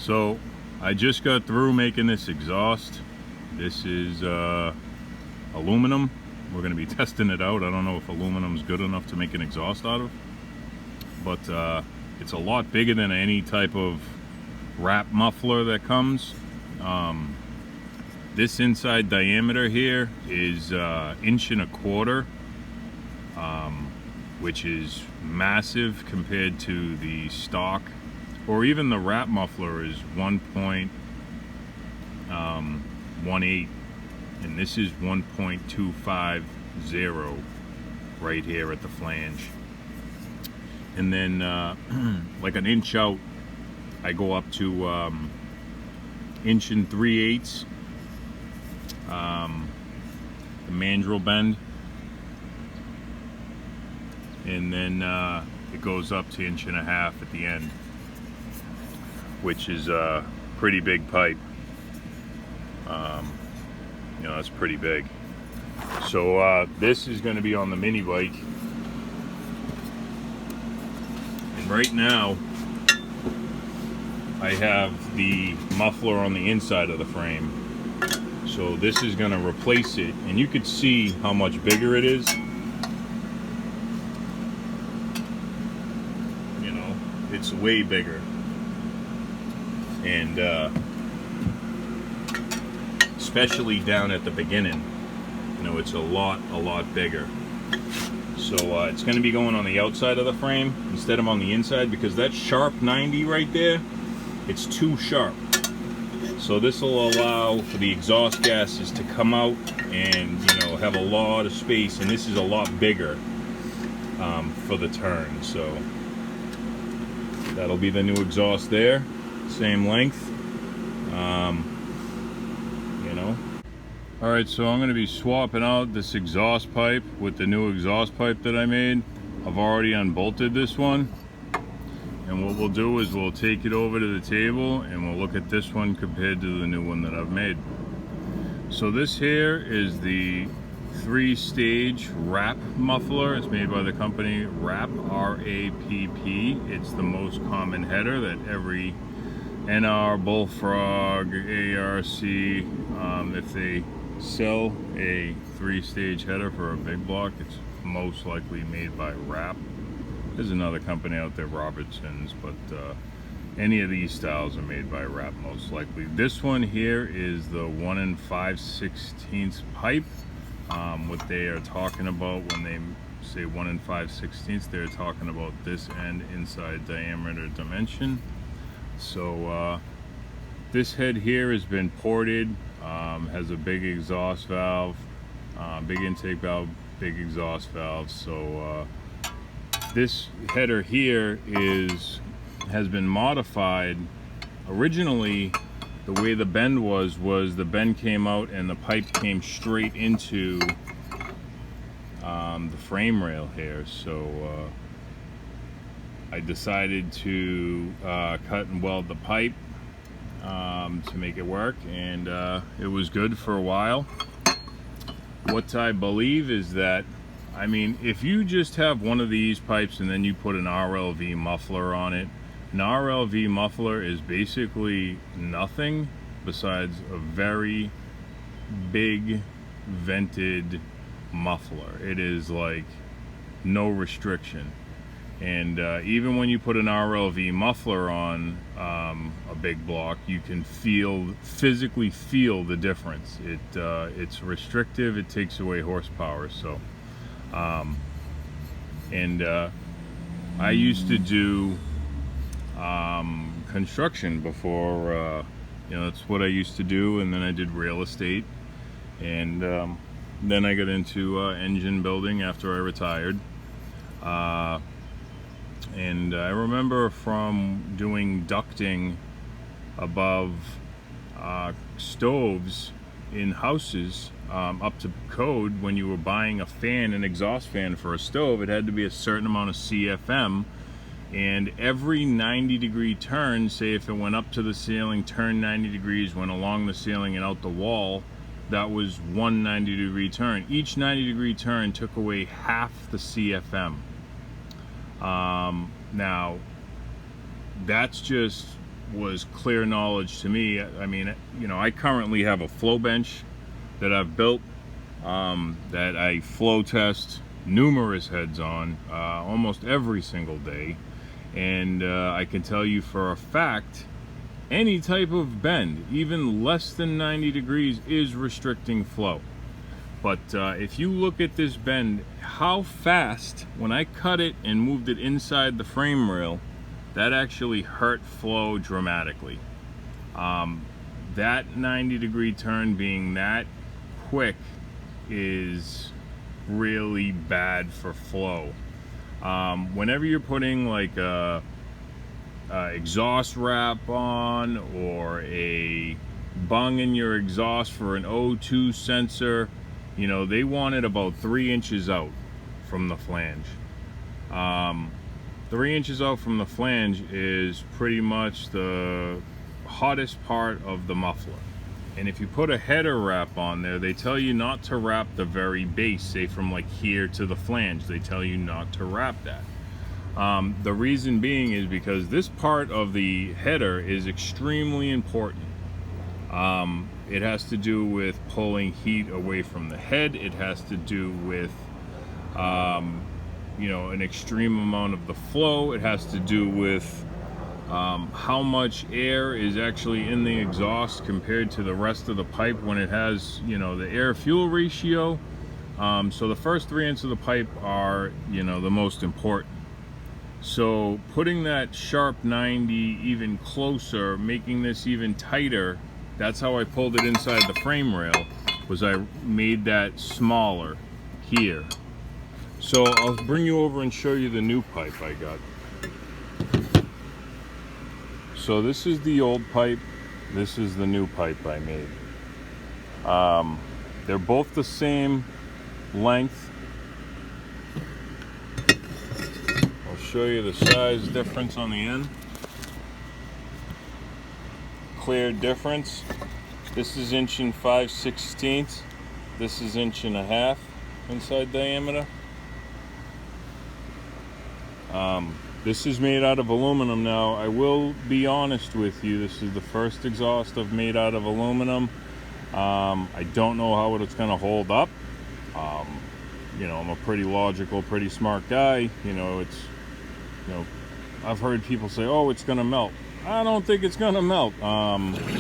So I just got through making this exhaust. This is aluminum. We're going to be testing it out. I don't know if aluminum is good enough to make an exhaust out of, but it's a lot bigger than any type of wrap muffler that comes. This inside diameter here is 1.25 inches, which is massive compared to the stock, or even the wrap muffler is 1.18, and this is 1.250 right here at the flange. And then like an inch out, I go up to 1 3/8, the mandrel bend, and then it goes up to 1.5 inches at the end, which is a pretty big pipe. You know, that's pretty big. So this is going to be on the mini bike, and right now I have the muffler on the inside of the frame. So this is going to replace it, and you could see how much bigger it is. You know, it's way bigger, and especially down at the beginning, you know, it's a lot bigger. So it's going to be going on the outside of the frame instead of on the inside, because that sharp 90 right there, it's too sharp. So this will allow for the exhaust gases to come out and, you know, have a lot of space, and this is a lot bigger for the turn. So that'll be the new exhaust there, same length. You know. Alright, so I'm going to be swapping out this exhaust pipe with the new exhaust pipe that I made. I've already unbolted this one. And what we'll do is we'll take it over to the table and we'll look at this one compared to the new one that I've made. So this here is the 3-stage wrap muffler. It's made by the company Wrap, R-A-P-P. It's the most common header that every NR, Bullfrog, ARC, if they sell a 3-stage header for a big block, it's most likely made by Wrap. There's another company out there, Robertson's, but any of these styles are made by Wrap most likely. This one here is the 1 5/16 pipe. What they are talking about when they say 1 5/16, they're talking about this end inside diameter dimension. So this head here has been ported, has a big exhaust valve, big intake valve, big exhaust valve. So this header here has been modified. Originally, the way the bend was the bend came out and the pipe came straight into the frame rail here. So I decided to cut and weld the pipe to make it work, and it was good for a while. What I believe is that, I mean, if you just have one of these pipes and then you put an RLV muffler on it, an RLV muffler is basically nothing besides a very big vented muffler. It is like no restriction. And even when you put an RLV muffler on a big block, you can physically feel the difference. It's restrictive, it takes away horsepower. So I used to do construction before, you know, that's what I used to do, and then I did real estate, and then I got into engine building after I retired. And I remember from doing ducting above stoves in houses, up to code, when you were buying a fan, an exhaust fan for a stove, it had to be a certain amount of CFM, and every 90-degree turn, say if it went up to the ceiling, turned 90 degrees, went along the ceiling and out the wall, that was one 90-degree turn. Each 90-degree turn took away half the CFM. Now, that's just was clear knowledge to me. I mean, you know, I currently have a flow bench that I've built that I flow test numerous heads on almost every single day, and I can tell you for a fact any type of bend, even less than 90 degrees, is restricting flow. But if you look at this bend, how fast, when I cut it and moved it inside the frame rail, that actually hurt flow dramatically. That 90-degree turn being that quick is really bad for flow. Whenever you're putting like a exhaust wrap on or a bung in your exhaust for an O2 sensor, you know, they want it about 3 inches out from the flange. 3 inches out from the flange is pretty much the hottest part of the muffler. And if you put a header wrap on there, they tell you not to wrap the very base, say from like here to the flange. They tell you not to wrap that. The reason being is because this part of the header is extremely important. It has to do with pulling heat away from the head. It has to do with you know, an extreme amount of the flow. It has to do with how much air is actually in the exhaust compared to the rest of the pipe when it has, you know, the air-fuel ratio. So the first 3 inches of the pipe are, you know, the most important. So putting that sharp 90 even closer, making this even tighter, that's how I pulled it inside the frame rail, was I made that smaller here. So I'll bring you over and show you the new pipe I got. So this is the old pipe, this is the new pipe I made. They're both the same length. I'll show you the size difference on the end. Clear difference. This is 1 5/16. This is 1.5 inch inside diameter. This is made out of aluminum. Now, I will be honest with you, this is the first exhaust I've made out of aluminum. I don't know how it's going to hold up. You know, I'm a pretty logical, pretty smart guy. You know, I've heard people say, oh, it's going to melt. I don't think it's going to melt.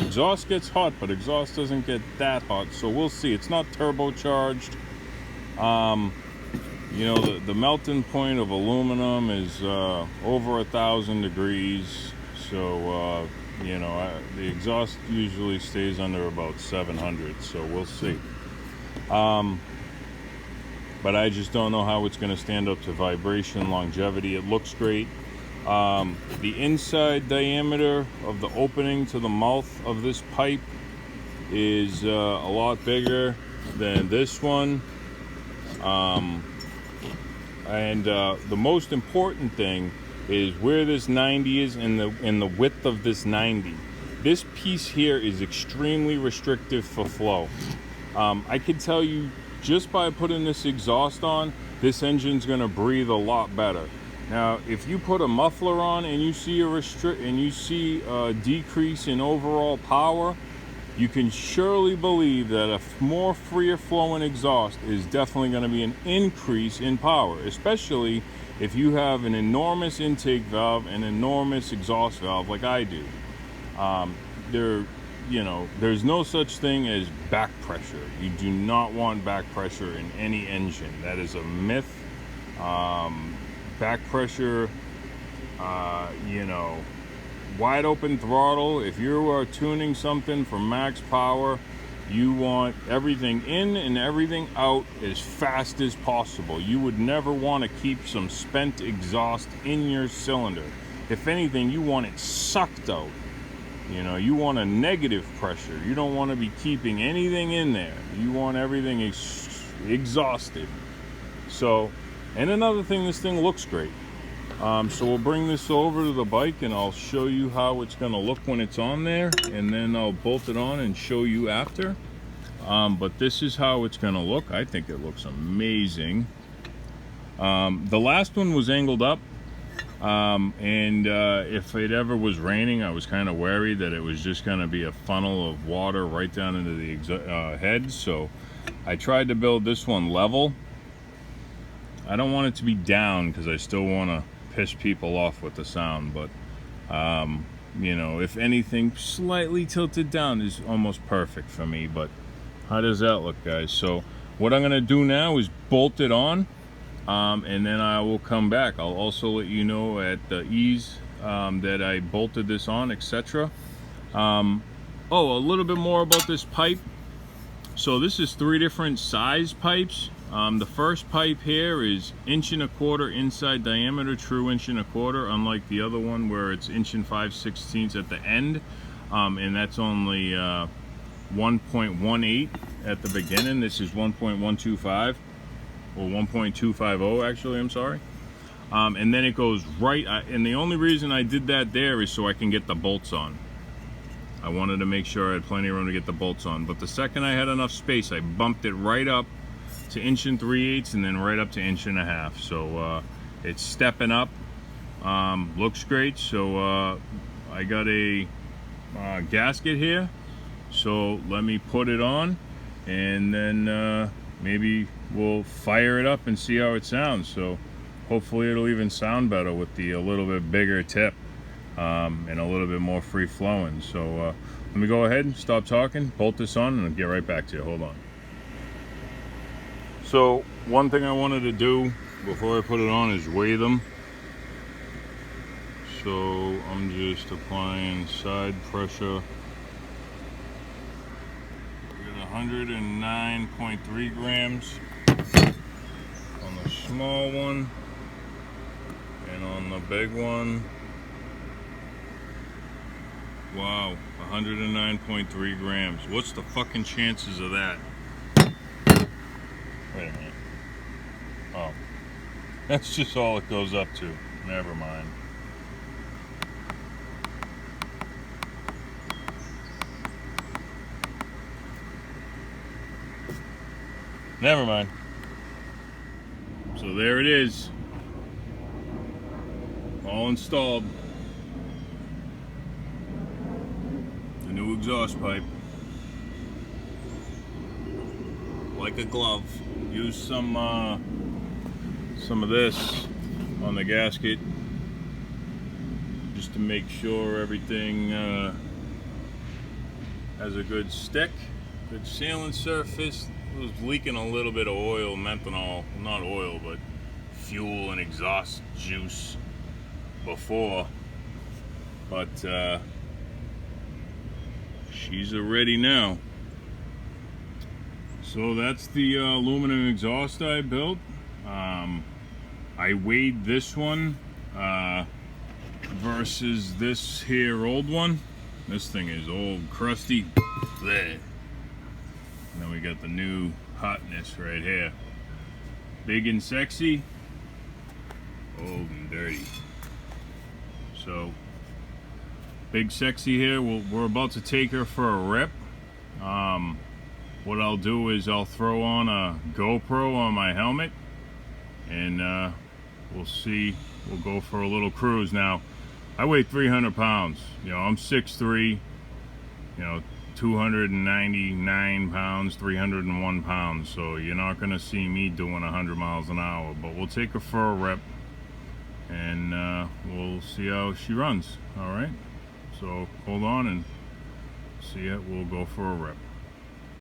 Exhaust gets hot, but exhaust doesn't get that hot, so we'll see. It's not turbocharged. You know, the melting point of aluminum is over 1,000 degrees. So, you know, the exhaust usually stays under about 700, so we'll see. But I just don't know how it's going to stand up to vibration, longevity. It looks great. The inside diameter of the opening to the mouth of this pipe is a lot bigger than this one. And the most important thing is where this 90 is in the width of this 90. This piece here is extremely restrictive for flow. I can tell you just by putting this exhaust on, this engine's gonna breathe a lot better. Now, if you put a muffler on and you see a decrease in overall power, you can surely believe that a more freer flowing exhaust is definitely going to be an increase in power, especially if you have an enormous intake valve and enormous exhaust valve like I do. You know, there's no such thing as back pressure. You do not want back pressure in any engine. That is a myth. Back pressure, you know, wide open throttle. If you are tuning something for max power, you want everything in and everything out as fast as possible. You would never want to keep some spent exhaust in your cylinder. If anything, you want it sucked out. You know, you want a negative pressure. You don't want to be keeping anything in there. You want everything exhausted. So, and another thing, this thing looks great. So we'll bring this over to the bike and I'll show you how it's going to look when it's on there, and then I'll bolt it on and show you after. But this is how it's going to look. I think it looks amazing. The last one was angled up. If it ever was raining, I was kind of worried that it was just going to be a funnel of water right down into the head. So I tried to build this one level. I don't want it to be down because I still want to piss people off with the sound, but you know, if anything, slightly tilted down is almost perfect for me. But how does that look, guys? So what I'm going to do now is bolt it on. And then I will come back. I'll also let you know at the ease that I bolted this on, etc. Oh, a little bit more about this pipe. So this is 3 different size pipes. The first pipe here is 1.25 inch inside diameter, true 1.25 inch, unlike the other one where it's 1 5/16 at the end. And that's only 1.18 at the beginning. This is 1.125. Or 1.250 actually, I'm sorry. And then it goes right, and the only reason I did that there is so I can get the bolts on. I wanted to make sure I had plenty of room to get the bolts on, but the second I had enough space, I bumped it right up to 1 3/8 and then right up to 1.5 inches. So it's stepping up, looks great. So I got a gasket here, so let me put it on, and then maybe we'll fire it up and see how it sounds. So hopefully it'll even sound better with the a little bit bigger tip and a little bit more free flowing. So let me go ahead and stop talking, bolt this on, and I'll get right back to you. Hold on. So one thing I wanted to do before I put it on is weigh them. So I'm just applying side pressure. 109.3 grams on the small one, and on the big one, wow, 109.3 grams. What's the fucking chances of that? Wait a minute. Oh, that's just all it goes up to. Never mind. Never mind. So there it is, all installed. The new exhaust pipe, like a glove. Use some of this on the gasket just to make sure everything has a good stick, good sealing surface. It was leaking a little bit of oil, methanol, not oil, but fuel and exhaust juice before, but she's ready now. So that's the aluminum exhaust I built. I weighed this one versus this here old one. This thing is old, crusty. Bleh. And then we got the new hotness right here. Big and sexy, old and dirty. So, big sexy here. We're about to take her for a rip. What I'll do is I'll throw on a GoPro on my helmet, and we'll see. We'll go for a little cruise. Now, I weigh 300 pounds. You know, I'm 6'3", you know, 299 pounds, 301 pounds, so you're not gonna see me doing 100 miles an hour, but we'll take her for a rep, and we'll see how she runs. All right, so hold on and see it. We'll go for a rep.